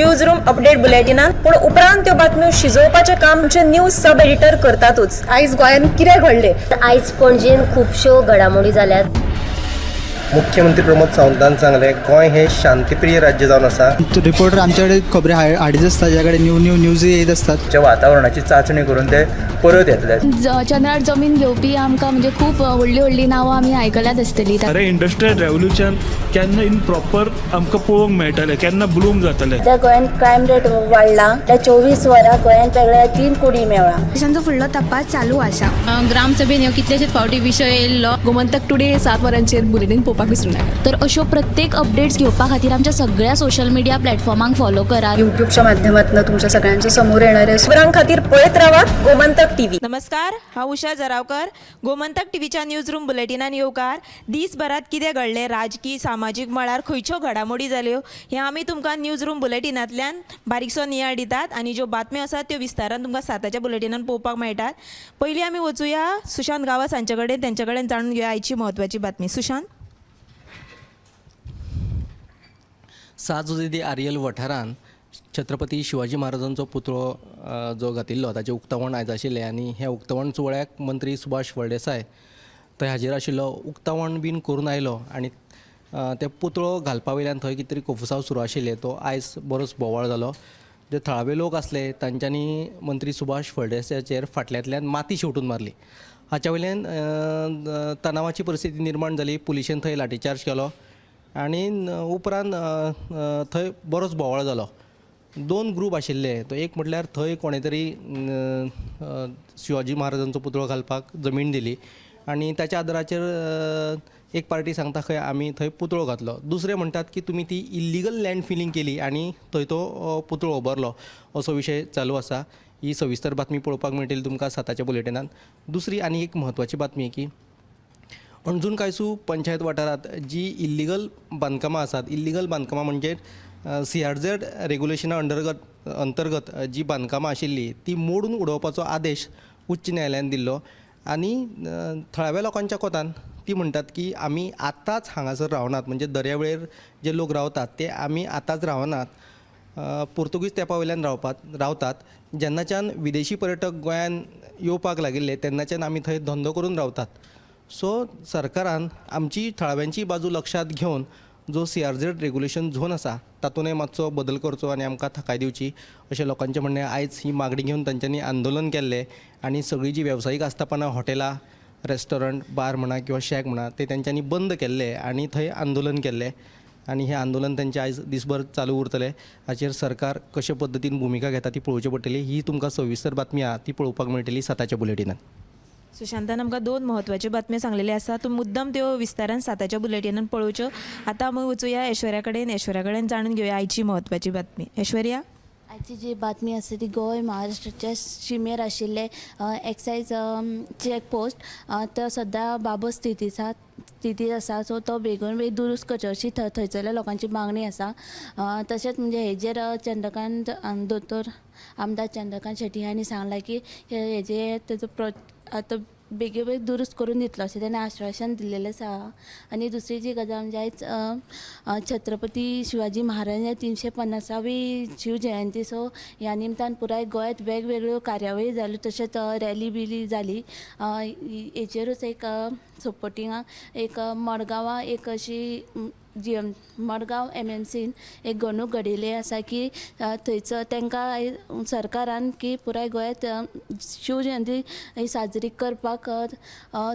News room update बुलेटिनान पूण उपरांत त्यो बातम्यो शिजोवपाचें काम आमचे न्यूज सब एडिटर करतातूच। आयज गोंयांत कितें घडलें? आयज पणजेन खुबश्यो घडामोडी जाल्यात। मुख्यमंत्री प्रमोद सावंतान सांगले गोंय हे शांतीप्रिय राज्य जावन आसा। रिपोर्टर आमच्याकडे खबरी हाडीत आसता, ज्याकडे न्यूज येत असतात। वातावरणाची चाचणी करून ते परत येतले। चंद्रार जमीन घेवपी आमकां म्हणजे खूब व्हडली नांवां आमी आयकल्यात आसतली। अरे इंडस्ट्रियल रेवल्युशन केन्ना इन प्रॉपर आमकां पळोवंक मेळटलें, केन्ना ब्लूम जातलें। त्या गोंयांत क्रायम रेट वाडला। त्या 24 वरां गोंयांत वेगळ्या 3 कुडी मेळ्ळा। देशांचो फुडलो तपास चालू आसा। ग्रामसभेन ह्यो कितलेशेच फावटी विशय येयल्लो। गोमंतक टुडे 7 वरांचेर बुलेटिन पळोवपाक विसरूं नाका। तर अश्यो प्रत्येक अपडेट्स घेवपा खातीर आमच्या सगळ्या सोशल मिडिया प्लॅटफॉर्मांक फॉलो करात। युट्यूबच्या माध्यमातून तुमच्या सगळ्यांच्या समोर येणारे खबरां खातीर पळयत रावात गोमंतक टीव्ही। नमस्कार, हांव उषा जरावकर। गोमंतक टीव्हीच्या न्यूज रूम बुलेटिनान येवकार। दिसभरात कितें घडलें, राजकीय सामाजीक मळार खंयच्यो घडामोडी जाल्यो हें आमी तुमकां न्यूज रूम बुलेटिनांतल्यान बारीकसो नियाळ दितात आनी ज्यो बातम्यो आसात त्यो विस्तारान तुमकां 7च्या बुलेटिनान पळोवपाक मेळटात। पयलीं आमी वचुया सुशांत गांवस हांचे कडेन, तेंचे कडेन जाणून घेवया आयची म्हत्वाची बातमी। सुशांत, साजुदी आर्यल वाठारांत छत्रपती शिवाजी महाराजांचो पुतळो जो घातिल्लो ताचें उक्तावण आयज आशिल्लें आनी हे उक्तावण सुवाळ्याक मंत्री सुभाष फळदेसाय थंय हाजीर आशिल्लो। उक्तावण बीन करून आयलो आनी ते पुतळो घालपा वयल्यान थंय कितें तरी कोफुसांव सुरू आशिल्ले, तो आयज बरोच बोवाळ जालो। जे थळावे लोक आसले तांच्यांनी मंत्री सुभाष फळदेसायाचेर फाटल्यांतल्यान माती शेवटून मारली। हाच्या वयल्यान तणावाची परिस्थिती निर्माण जाली। पुलिशेन थंय लाठीचार्ज केलो आनी उपरांत थंय बरोच बोवाळ जालो। 2 ग्रूप आशिल्ले, तो एक म्हटल्यार थंय कोणे तरी शिवाजी महाराजांचो पुतळो घालपाक जमीन दिली आनी ताच्या आदाराचेर एक पार्टी सांगता खंय आमी थंय पुतळो घातलो। दुसरे म्हणटात की तुमी ती इल्लिगल लँड फिलिंग केली आनी थंय तो पुतळो उबारलो, असो विशय चालू आसा। ही सविस्तर बातमी पळोवपाक मेळटली तुमकां 7च्या बुलेटिनान। दुसरी आनी एक म्हत्वाची बातमी की अंजून कांयसू पंचायत वाठारांत जी इल्लिगल बांदकामां आसात, इल्लिगल बांदकामां म्हणजे CRZ रेग्युलेशना अंतर्गत जी बांदकामां आशिल्ली ती मोडून उडोवपाचो आदेश उच्च न्यायालयान दिल्लो आनी थळाव्या लोकांच्या कोतान ती म्हणटात की आमी आतांच हांगासर रावनात, म्हणजे दर्यावेळेर जे लोक रावतात ते आमी आतांच रावनात, पोर्तुगीज तेंपा वयल्यान रावतात। जेन्नाच्यान विदेशी पर्यटक गोंयान येवपाक लागिल्ले तेन्नाच्यान आमी थंय धंदो करून रावतात। सो सरकारान आमची थळाव्यांची बाजू लक्षात घेवन जो CRZ रेग्युलेशन झोन आसा तातूंतय मातसो बदल करचो आनी आमकां थाकाय दिवची अशें लोकांचें म्हणणें। आयज ही मागणी घेवन तांच्यांनी आंदोलन केल्लें आनी सगळीं जी वेवसायीक आस्थापनां, हॉटेलां, रेस्टॉरंट, बार म्हणा किंवा शॅक म्हणा ते तेंच्यांनी बंद केल्ले आनी थंय आंदोलन केल्लें आनी हें आंदोलन तेंचें आयज दिसभर चालू उरतलें। हाचेर सरकार कशे पद्दतीन भुमिका घेता ती पळोवची पडटली। ही तुमकां सविस्तर बातमी आहा ती पळोवपाक मेळटली 7च्या बुलेटिनान। सुशांतान आमकां 2 म्हत्वाच्यो बातम्यो सांगलेल्यो आसा, तूं मुद्दम त्यो विस्तारान 7च्या बुलेटिनान पळोवच्यो। आतां आमी वचुया ऐश्वर्या कडेन जाणून घेवया आयची म्हत्वाची बातमी। ऐश्वर्या, आयची जी बातमी आसा ती गोंय महाराष्ट्राच्या शिमेर आशिल्ले एक्सायज चॅकपोस्ट तो सद्या बाबो स्थितीत आसा। सो तो बेगून बेग दुरुस्त करचो अशी थंयसरल्या लोकांची मागणी आसा। तशेंच म्हणजे हेजेर दोतोर आमदार चंद्रकांत शेट्टी हांणी सांगलां की तेजो आतां बेगी बेग दुरुस्त करून दितलो अशें ताणें आश्वासन दिल्लेलें आसा। आनी दुसरी जी गजाल म्हणजे आयज छत्रपती शिवाजी महाराज 350वी शिवजयंती, सो ह्या निमतान पुराय गोंयांत वेगवेगळ्यो कार्यावळी जाल्यो, तशेंच रॅली बिली जाली। हेचेरूच एक सपोर्टिंगाक एक मडगांवां एक अशी मडगांव MMCन एक घडणूक घडिल्ली आसा की थंयसर तांकां सरकारान की पुराय गोंयांत शिवजयंती साजरी करपाक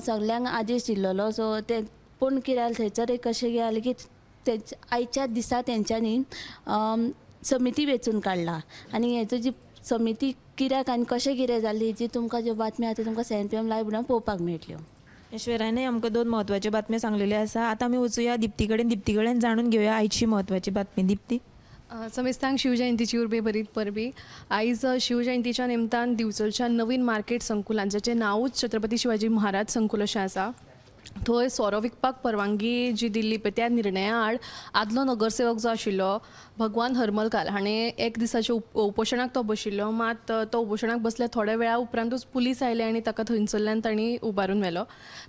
सगल्यांक आदेश दिल्लो। सो ते पूण कितें जालें थंयसर एक अशें जालें की आयच्या दिसा तेंच्यांनी समिती वेंचून काडला आनी हेचो जी समिती कित्याक आनी कशें कितें जाली जी तुमकां ज्यो बातम्यो आसा तुमकां 7 PM लायव्ह म्हणून पळोवपाक मेळटल्यो। ऐश्वर्याने आमकां 2 म्हत्वाच्यो बातम्यो सांगलेल्यो आसा। आतां आमी वचुया दिप्ती कडेन जाणून घेवया आयची म्हत्वाची बातमी। दिप्ती, समेस्तांक शिवजयंतीची उर्बे बरी परबी। आयज शिवजयंतीच्या निमतान दिवचलच्या नवीन मार्केट संकुलान, जाचें नांवूच छत्रपती शिवाजी महाराज संकुल अशें आसा, थंय सोरो विकपाक परवानगी जी दिल्ली पळय त्या निर्णया आड आदलो नगरसेवक जो आशिल्लो भगवान हरमलकार हाणें एक दिसाचे उपोशणाक तो बशिल्लो, मात तो उपोशणाक बसले थोड्या वेळा उपरांतूच पुलीस आयले आनी ताका थंयसरल्यान तांणी उबारून व्हेलो.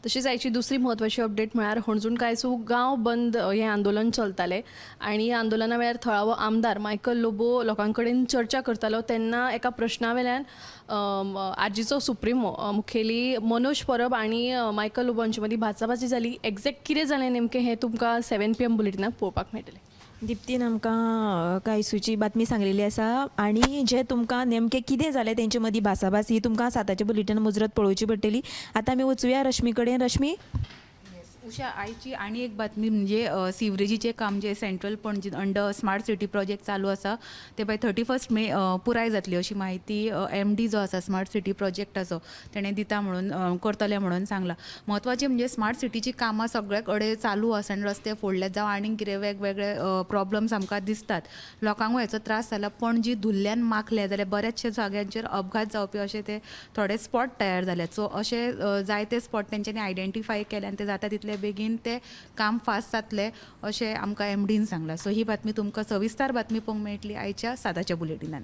तशीच आयची दुसरी म्हत्वाची अपडेट म्हळ्यार हणजूण कांयसू गांव बंद हें आंदोलन चलतालें आनी ह्या आंदोलना वेळार थळावो आमदार मायकल लोबो लोकां कडेन चर्चा करतालो तेन्ना एका प्रश्ना वेल्यान आजीचो सुप्रिमो मुखेली मनोज परब आनी मायकल लोबो हांचे मदीं भाचाभाची जाली. एक्झॅक्ट कितें जालें नेमकें हें तुमकां 7 PM बुलेटिनाक पळोवपाक मेळटलें. दिप्तीन आमकां कांयसूची बातमी सांगलेली आसा आनी जे तुमकां नेमकें कितें जालें तेंचे मदीं भासाभास ही तुमकां 7 बुलेटिन मुजरत पळोवची पडटली. आतां आमी वचूया रश्मी कडेन. रश्मी, उषा, आयची आनी एक बातमी म्हणजे सिवरेजीचें काम जे central Panaji under smart city project चालू आसा ते बाय 31 मे पुराय जातली अशी माहिती MD जो आसा स्मार्ट सिटी प्रोजेक्टाचो तेणें दिता म्हणून करतले म्हणून सांगला. म्हत्वाचें म्हणजे स्मार्ट सिटीची कामां सगळे कडेन चालू आसा आनी रस्ते फोडले जावं आनीक कितें वेगवेगळे प्रॉब्लम्स आमकां दिसतात. लोकांकूय हेचो त्रास जाला. पणजी धुल्ल्यान माखले जाल्यार बऱ्याचशा जाग्यांचेर अपघात जावपी अशे ते थोडे स्पॉट तयार जाल्यात. सो अशे जायते स्पॉट तेंच्यांनी आयडेंटिफाय केले आनी ते जाता तितले बेगीन ते काम फास्ट जातले अशें आमकां MDन सांगलां. सो ही बातमी तुमकां सविस्तर बातमी पळोवंक मेळटली आयच्या 7 बुलेटिनान.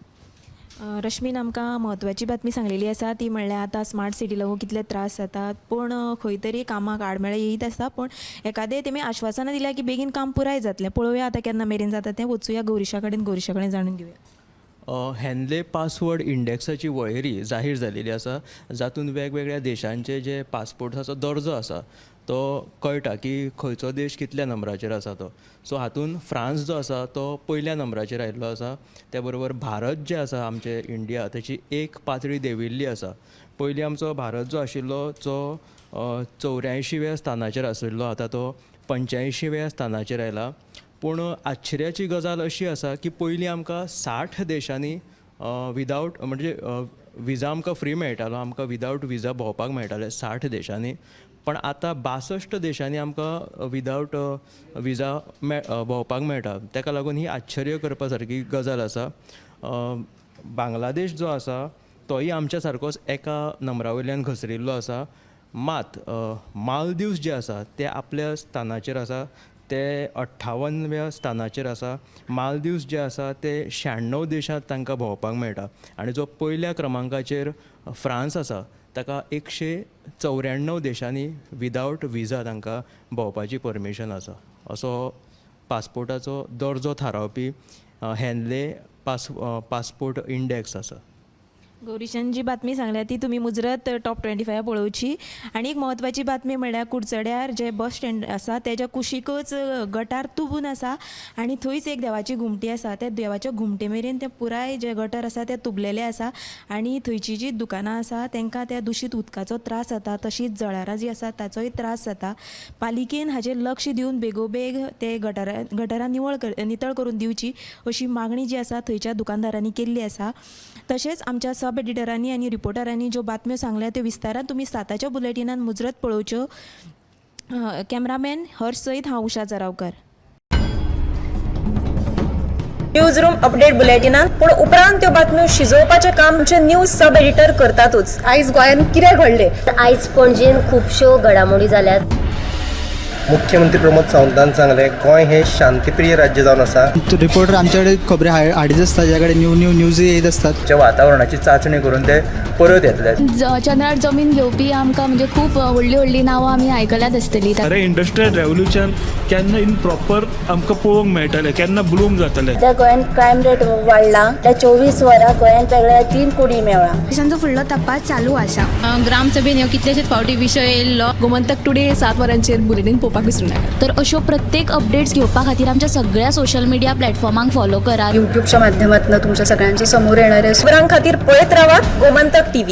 रश्मीन आमकां म्हत्वाची बातमी सांगलेली आसा ती म्हणल्यार आतां स्मार्ट सिटी लागून कितले त्रास जातात पूण खंय तरी कामाक आडमेळे येयत आसता पूण एकादें तेमी आश्वासनां दिल्या की बेगीन काम पुराय जातलें. पळोवया आतां केन्ना मेरेन जाता तें. वचूया गौरीशा कडेन जाणून घेवया. हॅन्ले पासवर्ड इंडेक्साची वळेरी जाहीर जालेली आसा जातूंत वेगवेगळ्या देशांचे जे पासपोर्टाचो दर्जो आसा तो कळटा की खंयचो देश कितल्या नंबराचेर आसा तो. सो हातूंत फ्रांस जो आसा तो पयल्या नंबराचेर आयिल्लो आसा. त्या बरोबर भारत जे आसा आमचे इंडिया तेची एक पातळी देंविल्ली आसा. पयलीं आमचो भारत जो आशिल्लो तो 84व्या स्थानाचेर आशिल्लो, आतां तो 85व्या स्थानाचेर आयला. पूण आश्चर्याची गजाल अशी आसा की पयलीं आमकां 60 देशांनी विदावट म्हणजे विजा आमकां फ्री मेळटालो, आमकां विदावट विजा भोंवपाक मेळटालें 60 देशांनी. पण आतां 62 देशांनी आमकां विदावट विजा भोंवपाक मेळटा. ताका लागून ही आश्चर्य करपा सारकी गजाल आसा. बांगलादेश जो आसा तोय आमच्या सारकोच एका नंबरा वयल्यान घसरिल्लो आसा. मात मालदीव्स जे आसा ते आपल्या स्थानाचेर आसा, ते 58व्या स्थानाचेर आसा. मालदीव्स जे आसा ते 96 देशांत तांकां भोंवपाक मेळटा. आनी जो पयल्या क्रमांकाचेर फ्रांस आसा ताका 194 देशांनी विदावट विजा तांकां भोंवपाची परमिशन आसा. असो पासपोर्टाचो दर्जो थारावपी हॅन्ले पासपोर्ट इंडेक्स आसा. गौरीशान जी बातमी सांगल्या ती तुमी मुजरत टॉप 25 पळोवची. आनी एक म्हत्वाची बातमी म्हणल्यार कुडचड्यार जे बस स्टँड आसा तेज्या कुशीकच गटार तुबून आसा आनी थंयच एक देवाची घुमटी आसा. त्या देवाच्या घुमटे मेरेन ते पुराय जे गटर आसा ते तुबलेले आसा आनी थंयची जी दुकानां आसा तांकां त्या दुशीत उदकाचो त्रास जाता, तशीच जळारां जी आसा ताचोय त्रास जाता. पालिकेन हाचेर लक्ष दिवन बेगोबेग ते गटारां नितळ करून दिवची अशी मागणी जी आसा थंयच्या दुकानदारांनी केल्ली आसा. तशेंच आमच्या सब एडिटरांनी आनी रिपोर्टरांनी ज्यो बातम्यो सांगल्या त्यो विस्तारान तुमी 7 बुलेटिनान मुजरत पळोवच्यो. कॅमेरामॅन हर्ष सयत हांव उषा जरावकर. न्यूज रूम अपडेट बुलेटिनान पूण उपरांत त्यो बातम्यो शिजोवपाचें काम आमचे न्यूज सब एडिटर करतातूच. आयज गोंयान कितें घडलें? आयज पणजेन खुबश्यो घडामोडी जाल्यात. मुख्यमंत्री प्रमोद सावंतान सांगलें गोंय हें शांतीप्रिय राज्य जावन आसा. रिपोर्टर आमचे कडेन खबरी हाडीत आसता, ताच्या कडेन न्यूज येत असतात. वातावरणाची चांचणी करून ते परत येतले. चंद्रार जमीन घेवपी आमकां म्हणजे खूब व्हडली नांवां आमी आयकल्यात आसतली. अरे इंडस्ट्रियल रेव्होल्युशन केन्ना इन प्रॉपर आमकां पळोवंक मेळटलें, केन्ना ब्लूम जातलें. त्या गोंयान क्रायम रेट वाडला. त्या 24 वरां गोंयान वेगळ्या 3 कोडी मेळ्ळा. देशांचो फुडलो तपास चालू आसा. ग्रामसभेन ह्यो कितलेशेच फावटी विशय येयल्लो. गोमंतक टुडे 7 वरांचेर बुलेटिन पळोवपाक विसरूं नाका. तर अश्यो प्रत्येक अपडेट्स घेवपा खातीर आमच्या सगळ्या सोशल मिडिया प्लॅटफॉर्मांक फॉलो करा. युट्यूबच्या माध्यमातून तुमच्या सगळ्यांची समोर येणाऱ्या खबरां खातीर पळयत रावात गोमंतक TV.